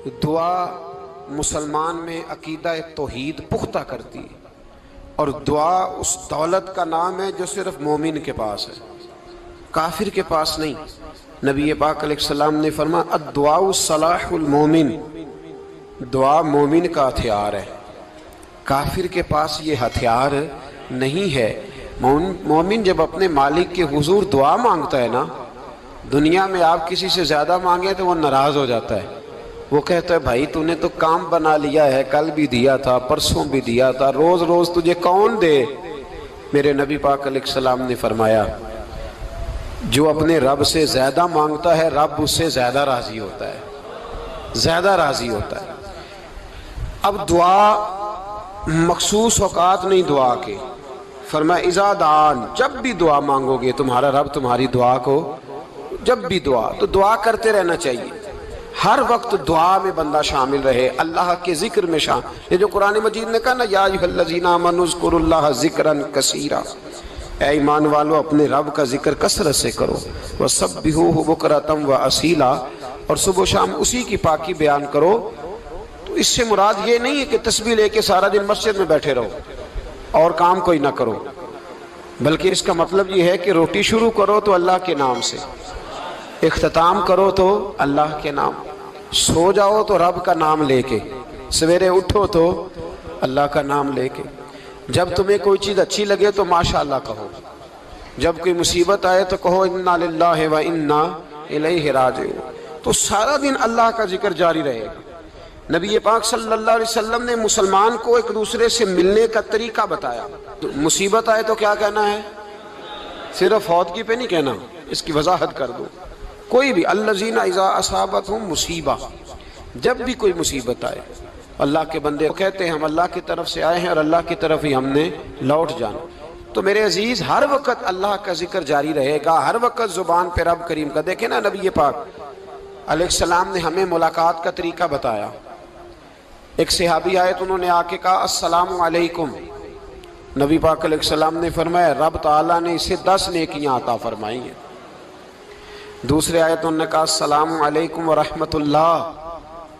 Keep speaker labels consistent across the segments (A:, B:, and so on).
A: دعا مسلمان میں عقیدہ توحید پختہ کرتی ہے، اور دعا اس دولت کا نام ہے جو صرف مومن کے پاس ہے، کافر کے پاس نہیں۔ نبی پاک علیہ السلام نے فرمایا الدعاء صلاح المومن، دعا مومن کا ہتھیار ہے، کافر کے پاس یہ ہتھیار نہیں ہے۔ مومن جب اپنے مالک کے حضور دعا مانگتا ہے نا، دنیا میں آپ کسی سے زیادہ مانگے تو وہ ناراض ہو جاتا ہے، وہ کہتا ہے بھائی تو نے تو کام بنا لیا ہے، کل بھی دیا تھا، پرسوں بھی دیا تھا، روز روز تجھے کون دے؟ میرے نبی پاک علیہ السلام نے فرمایا جو اپنے رب سے زیادہ مانگتا ہے رب اس سے زیادہ راضی ہوتا ہے، زیادہ راضی ہوتا ہے۔ اب دعا مخصوص اوقات نہیں دعا کے، فرمایا اذا دعان، جب بھی دعا مانگو گے تمہارا رب تمہاری دعا کو، جب بھی دعا تو دعا کرتے رہنا چاہیے، ہر وقت دعا میں بندہ شامل رہے، اللہ کے ذکر میں شامل۔ یہ جو قرآن مجید نے کہا نا یا ایھا الذین آمنوا اذکروا اللہ ذکرا کثیرا، اے ایمان والو اپنے رب کا ذکر کثرت سے کرو، وسبحوہ بکرۃ واصیلا، اور صبح و شام اسی کی پاکی بیان کرو۔ تو اس سے مراد یہ نہیں ہے کہ تسبیح لے کے سارا دن مسجد میں بیٹھے رہو اور کام کوئی نہ کرو، بلکہ اس کا مطلب یہ ہے کہ روٹی شروع کرو تو اللہ کے نام سے، اختتام کرو تو اللہ کے نام، سو جاؤ تو رب کا نام لے کے، سویرے اٹھو تو اللہ کا نام لے کے، جب تمہیں کوئی چیز اچھی لگے تو ماشاءاللہ کہو، جب کوئی مصیبت آئے تو کہو انا للہ و انا الیہ راجعون۔ تو سارا دن اللہ کا ذکر جاری رہے گا۔ نبی پاک صلی اللہ علیہ وسلم نے مسلمان کو ایک دوسرے سے ملنے کا طریقہ بتایا۔ مصیبت آئے تو کیا کہنا ہے؟ صرف فوتگی پہ نہیں کہنا، اس کی وضاحت کر دو۔ کوئی بھی الذین اذا اصابتہم مصیبہ، جب بھی کوئی مصیبت آئے اللہ کے بندے کہتے ہیں ہم اللہ کی طرف سے آئے ہیں اور اللہ کی طرف ہی ہم نے لوٹ جانا۔ تو میرے عزیز ہر وقت اللہ کا ذکر جاری رہے گا، ہر وقت زبان پہ رب کریم کا۔ دیکھیں نا نبی پاک علیہ السلام نے ہمیں ملاقات کا طریقہ بتایا۔ ایک صحابی آئے تو انہوں نے آ کے کہا السلام علیکم، نبی پاک علیہ السلام نے فرمایا رب تعالیٰ نے اسے 10 نیکیاں عطا فرمائی ہیں۔ دوسرے آئے تو انہوں نے کہا السلام علیکم ورحمۃ اللہ،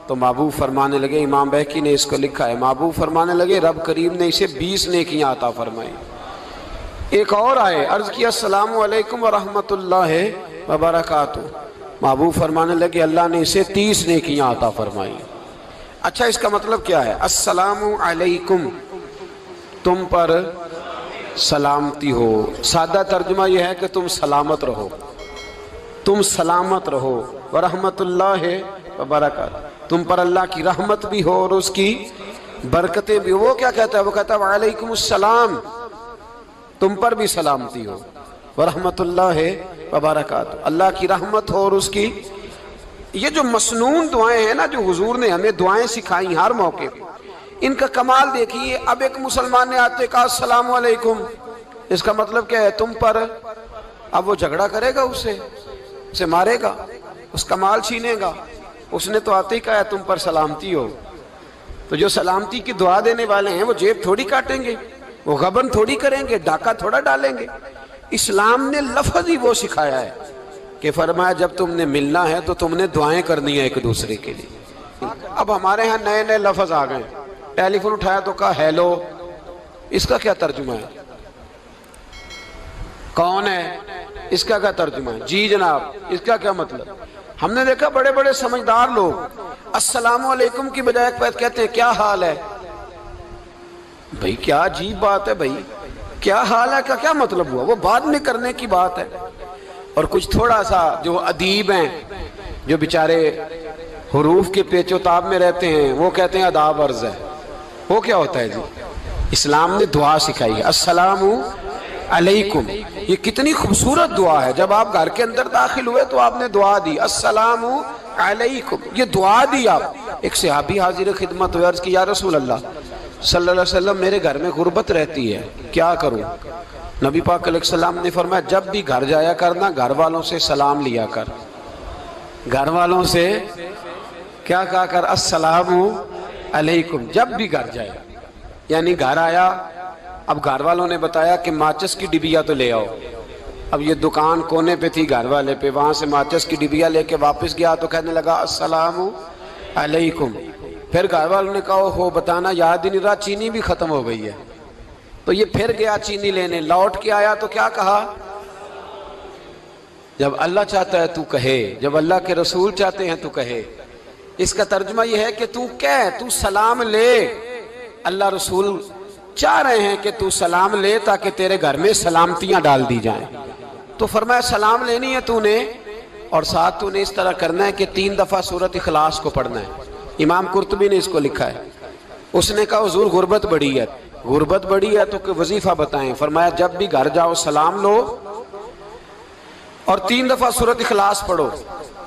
A: تو محبوب فرمانے لگے، امام بہقی نے اس کو لکھا ہے، محبوب فرمانے لگے رب کریم نے اسے 20 نیکیاں عطا فرمائی۔ ایک اور آئے، عرض کیا السلام علیکم ورحمۃ اللہ وبرکاتہ، محبوب فرمانے لگے اللہ نے اسے 30 نیکیاں عطا فرمائی۔ اچھا اس کا مطلب کیا ہے؟ السلام علیکم، تم پر سلامتی ہو، سادہ ترجمہ یہ ہے کہ تم سلامت رہو، تم سلامت رہو، ورحمۃ اللہ وبرکاتہ، تم پر اللہ کی رحمت بھی ہو اور اس کی برکتیں بھی ہو۔ وہ کیا کہتا ہے؟ وہ کہتا ہے وعلیکم السلام، تم پر بھی سلامتی ہو، ورحمۃ اللہ وبرکاتہ، اللہ کی رحمت ہو اور اس کی۔ یہ جو مسنون دعائیں ہیں نا جو حضور نے ہمیں دعائیں سکھائی ہر موقع پہ، ان کا کمال دیکھیے۔ اب ایک مسلمان نے آتے کہا السلام علیکم، اس کا مطلب کیا ہے؟ تم پر۔ اب وہ جھگڑا کرے گا اسے مارے گا، اس کا مال چھینے گا؟ اس نے تو آتے ہی کہا ہے تم پر سلامتی ہو۔ تو جو سلامتی کی دعا دینے والے ہیں وہ جیب تھوڑی کاٹیں گے، وہ غبن تھوڑی کریں گے، ڈاکہ تھوڑا ڈالیں گے۔ اسلام نے لفظ ہی وہ سکھایا ہے کہ فرمایا جب تم نے ملنا ہے تو تم نے دعائیں کرنی ہیں ایک دوسرے کے لیے۔ اب ہمارے ہاں نئے نئے لفظ آ گئے، ٹیلی فون اٹھایا تو کہا ہیلو، اس کا کیا ترجمہ ہے؟ کون ہے؟ اس کا کیا ترجمہ ہے؟ جی جناب، اس کا کیا مطلب؟ ہم نے دیکھا بڑے بڑے سمجھدار لوگ السلام علیکم کی بجائے کہتے ہیں کیا حال ہے؟ بھئی کیا عجیب بات ہے، بھئی کیا حال ہے کا کیا مطلب ہوا؟ وہ بعد میں کرنے کی بات ہے۔ اور کچھ تھوڑا سا جو ادیب ہیں، جو بیچارے حروف کے پیچ و تاب میں رہتے ہیں، وہ کہتے ہیں آداب عرض ہے۔ وہ کیا ہوتا ہے جی؟ اسلام نے دعا سکھائی ہے السلام علیکم، یہ کتنی خوبصورت دعا ہے۔ جب آپ گھر کے اندر داخل ہوئے تو آپ نے دعا دی السلام علیکم، یہ دعا دی آپ۔ ایک صحابی حاضر خدمت ہوئے، عرض کی یا رسول اللہ صلی اللہ علیہ وسلم میرے گھر میں غربت رہتی ہے، کیا کروں؟ نبی پاک علیہ السلام نے فرمایا جب بھی گھر جایا کرنا گھر والوں سے سلام لیا کر، گھر والوں سے کیا کہا کر؟ السلام علیکم، جب بھی گھر جائے۔ یعنی گھر آیا، اب گھر والوں نے بتایا کہ ماچس کی ڈبیا تو لے آؤ۔ اب یہ دکان کونے پہ تھی گھر والے پہ، وہاں سے ماچس کی ڈبیا لے کے واپس گیا تو کہنے لگا السلام علیکم. پھر گھر والوں نے کہا ہو بتانا یاد ہی نہیں رہا، چینی بھی ختم ہو گئی ہے. تو یہ پھر گیا چینی لینے، لوٹ کے آیا تو کیا کہا؟ جب اللہ چاہتا ہے تو کہے، جب اللہ کے رسول چاہتے ہیں تو کہے. اس کا ترجمہ یہ ہے کہ تو کہہ، تو سلام لے. اللہ رسول چاہ رہے ہیں کہ تو سلام لے تاکہ تیرے گھر میں سلامتیاں ڈال دی جائیں. تو فرمایا سلام لینی ہے تو نے، اور ساتھ تو نے اس طرح کرنا ہے کہ 3 دفعہ سورۃ اخلاص کو پڑھنا ہے. امام قرطبی نے اس کو لکھا ہے. اس نے کہا حضور غربت بڑی ہے. غربت بڑی ہے تو کہ وظیفہ بتائیں. فرمایا جب بھی گھر جاؤ سلام لو اور 3 دفعہ سورۃ اخلاص پڑھو.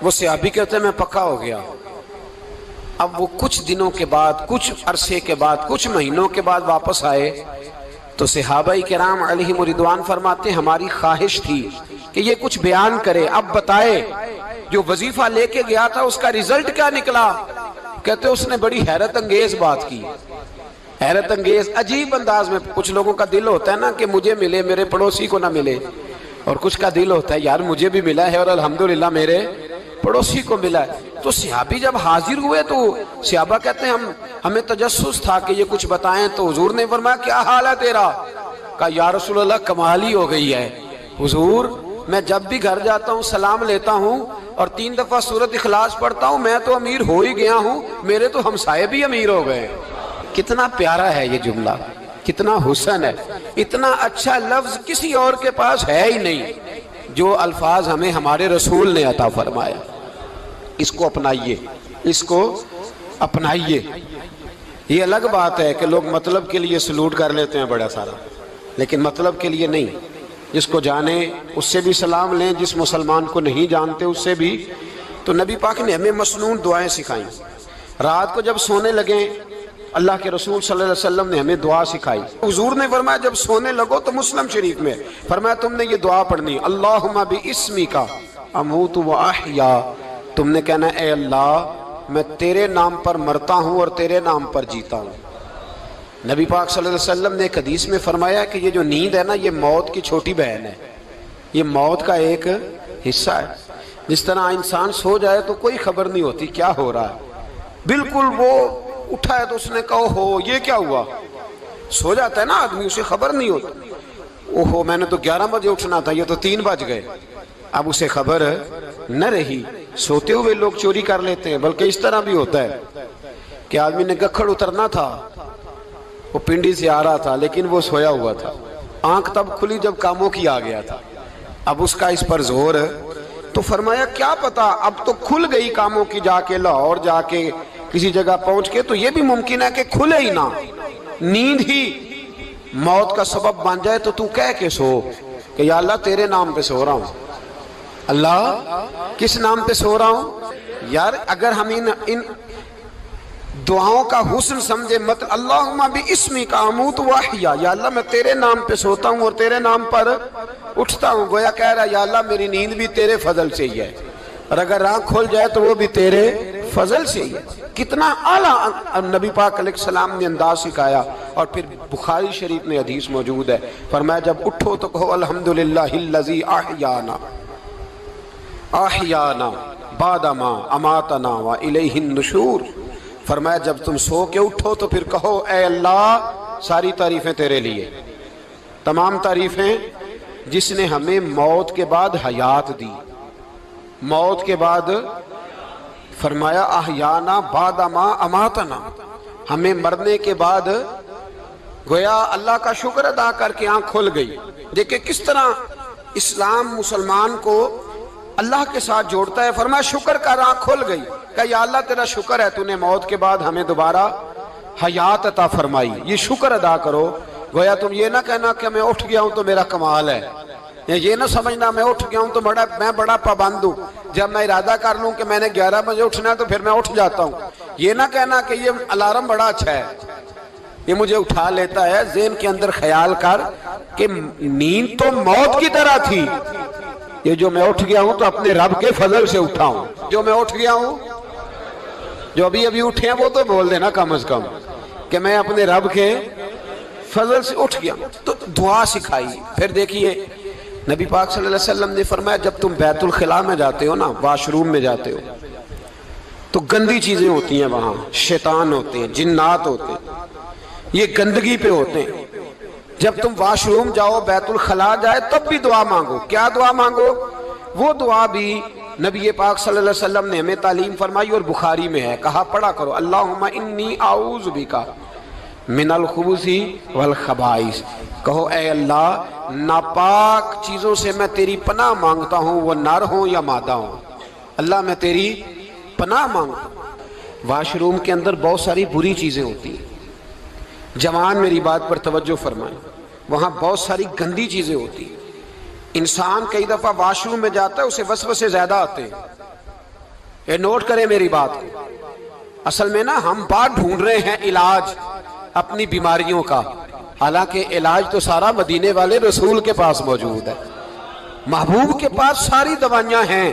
A: وہ صحابی کہتے ہیں میں پکا ہو گیا. اب وہ کچھ دنوں کے بعد، کچھ عرصے کے بعد، کچھ مہینوں کے بعد واپس آئے تو صحابہ کرام علیہم رضوان فرماتے ہیں ہماری خواہش تھی کہ یہ کچھ بیان کرے، اب بتائے جو وظیفہ لے کے گیا تھا اس کا رزلٹ کیا نکلا. کہتے اس نے بڑی حیرت انگیز بات کی. حیرت انگیز عجیب انداز میں. کچھ لوگوں کا دل ہوتا ہے نا کہ مجھے ملے میرے پڑوسی کو نہ ملے، اور کچھ کا دل ہوتا ہے یار مجھے بھی ملا ہے اور الحمدللہ میرے پڑوسی کو ملا ہے. تو صحابی جب حاضر ہوئے تو صحابہ کہتے ہیں ہمیں تجسس تھا کہ یہ کچھ بتائیں. تو حضور نے فرمایا کیا حال ہے تیرا؟ کہا یا رسول اللہ کمال ہی ہو گئی ہے حضور، میں جب بھی گھر جاتا ہوں سلام لیتا ہوں اور 3 دفعہ سورۃ اخلاص پڑھتا ہوں. میں تو امیر ہو ہی گیا ہوں، میرے تو ہمسائے بھی امیر ہو گئے. کتنا پیارا ہے یہ جملہ، کتنا حسن ہے. اتنا اچھا لفظ کسی اور کے پاس ہے ہی نہیں جو الفاظ ہمیں ہمارے رسول نے عطا فرمایا. اس کو اپنائیے، اس کو اپنائیے. یہ الگ بات ہے کہ لوگ مطلب کے لیے سلوٹ کر لیتے ہیں بڑا سارا، لیکن مطلب کے لیے نہیں. جس کو جانے اس سے بھی سلام لیں، جس مسلمان کو نہیں جانتے اس سے بھی. تو نبی پاک نے ہمیں مسنون دعائیں سکھائیں. رات کو جب سونے لگیں اللہ کے رسول صلی اللہ علیہ وسلم نے ہمیں دعا سکھائی. حضور نے فرمایا جب سونے لگو تو مسلم شریف میں فرمایا تم نے یہ دعا پڑھنی، اللہم باسمک اموت و احیا. تم نے کہنا اے اللہ میں تیرے نام پر مرتا ہوں اور تیرے نام پر جیتا ہوں. نبی پاک صلی اللہ علیہ وسلم نے ایک حدیث میں فرمایا کہ یہ جو نیند ہے نا یہ موت کی چھوٹی بہن ہے، یہ موت کا ایک حصہ ہے. جس طرح انسان سو جائے تو کوئی خبر نہیں ہوتی کیا ہو رہا ہے، بالکل وہ اٹھا ہے تو اس نے کہا ہو یہ کیا ہوا. سو جاتا ہے نا آدمی، اسے خبر نہیں ہوتی. اوہو میں نے تو 11 بجے اٹھنا تھا، یہ تو 3 بج گئے. اب اسے خبر نہ رہی. سوتے ہوئے لوگ چوری کر لیتے ہیں. بلکہ اس طرح بھی ہوتا ہے کہ آدمی نے گکھڑ اترنا تھا، وہ پنڈی سے آ رہا تھا لیکن وہ سویا ہوا تھا. آنکھ تب کھلی جب کاموں کی آ گیا تھا. اب اس کا اس پر زور تو فرمایا کیا پتا اب تو کھل گئی کاموں کی، جا کے لاہور جا کے کسی جگہ پہنچ کے. تو یہ بھی ممکن ہے کہ کھلے ہی نہ، نیند ہی موت کا سبب بن جائے. تو تو کہہ کے سو کہ یا اللہ تیرے نام پہ سو رہا ہوں. اللہ کس نام پہ سو رہا ہوں؟ یار اگر ہم ان دعاؤں کا حسن سمجھے، مطلب اللہم باسمک اموت و احیا، یا اللہ میں تیرے نام پہ سوتا ہوں اور تیرے نام پر اٹھتا ہوں. گویا کہہ رہا یا اللہ میری نیند بھی تیرے فضل سے ہی ہے، اور اگر آنکھ کھل جائے تو وہ بھی تیرے فضل سے ہی ہے. کتنا اعلیٰ نبی پاک علیہ السلام نے انداز سکھایا. اور پھر بخاری شریف میں حدیث موجود ہے، فرمایا جب اٹھو تو کہو الحمدللہ الذی احیانا احیانا بعد ما اماتنا والیہ النشور. فرمایا جب تم سو کے اٹھو تو پھر کہو اے اللہ ساری تعریفیں تیرے لیے، تمام تعریفیں جس نے ہمیں موت کے بعد حیات دی. موت کے بعد فرمایا احیانا بعد ما اماتنا، ہمیں مرنے کے بعد گویا اللہ کا شکر ادا کر کے آنکھ کھل گئی. دیکھیں کس طرح اسلام مسلمان کو اللہ کے ساتھ جوڑتا ہے. فرمایا شکر کر، آنکھ کھل گئی. کہ یا اللہ تیرا شکر ہے تو نے موت کے بعد ہمیں دوبارہ حیات عطا فرمائی، یہ شکر ادا کرو. گویا تم یہ نہ کہنا کہ میں اٹھ گیا ہوں تو میرا کمال ہے، یہ نہ سمجھنا میں اٹھ گیا ہوں تو میں بڑا پابند ہوں، جب میں ارادہ کر لوں کہ میں نے 11 بجے اٹھنا ہے تو پھر میں اٹھ جاتا ہوں. یہ نہ کہنا کہ یہ الارم بڑا اچھا ہے، یہ مجھے اٹھا لیتا ہے. ذہن کے اندر خیال کر کہ نیند تو موت کی طرح تھی، یہ جو میں اٹھ گیا ہوں تو اپنے رب کے فضل سے اٹھا ہوں. جو میں اٹھ گیا ہوں، جو ابھی اٹھے ہیں وہ تو بول دینا کم از کم کہ میں اپنے رب کے فضل سے اٹھ گیا. تو دعا سکھائی. پھر دیکھیے نبی پاک صلی اللہ علیہ وسلم نے فرمایا جب تم بیت الخلاء میں جاتے ہو نا، واش روم میں جاتے ہو، تو گندی چیزیں ہوتی ہیں وہاں، شیطان ہوتے ہیں، جنات ہوتے ہیں، یہ گندگی پہ ہوتے ہیں۔ جب تم واش روم جاؤ، بیت الخلا جائے، تب بھی دعا مانگو۔ کیا دعا مانگو؟ وہ دعا بھی نبی پاک صلی اللہ علیہ وسلم نے ہمیں تعلیم فرمائی اور بخاری میں ہے، کہا پڑھا کرو، اللہم انی اعوذ بک من الخبث والخبائث۔ کہو اے اللہ، ناپاک چیزوں سے میں تیری پناہ مانگتا ہوں، وہ نر ہوں یا مادہ ہوں۔ اللہ میں تیری پناہ مانگتا ہوں۔ واش روم کے اندر بہت ساری بری چیزیں ہوتی ہیں، جوان میری بات پر توجہ فرمائیں، وہاں بہت ساری گندی چیزیں ہوتی ہیں۔ انسان کئی دفعہ واش روم میں جاتا ہے، اسے وسوسے زیادہ آتے ہیں، یہ نوٹ کریں میری بات کو۔ اصل میں نا ہم بات ڈھونڈ رہے ہیں علاج اپنی بیماریوں کا، حالانکہ علاج تو سارا مدینے والے رسول کے پاس موجود ہے، محبوب کے پاس ساری دوائیاں ہیں۔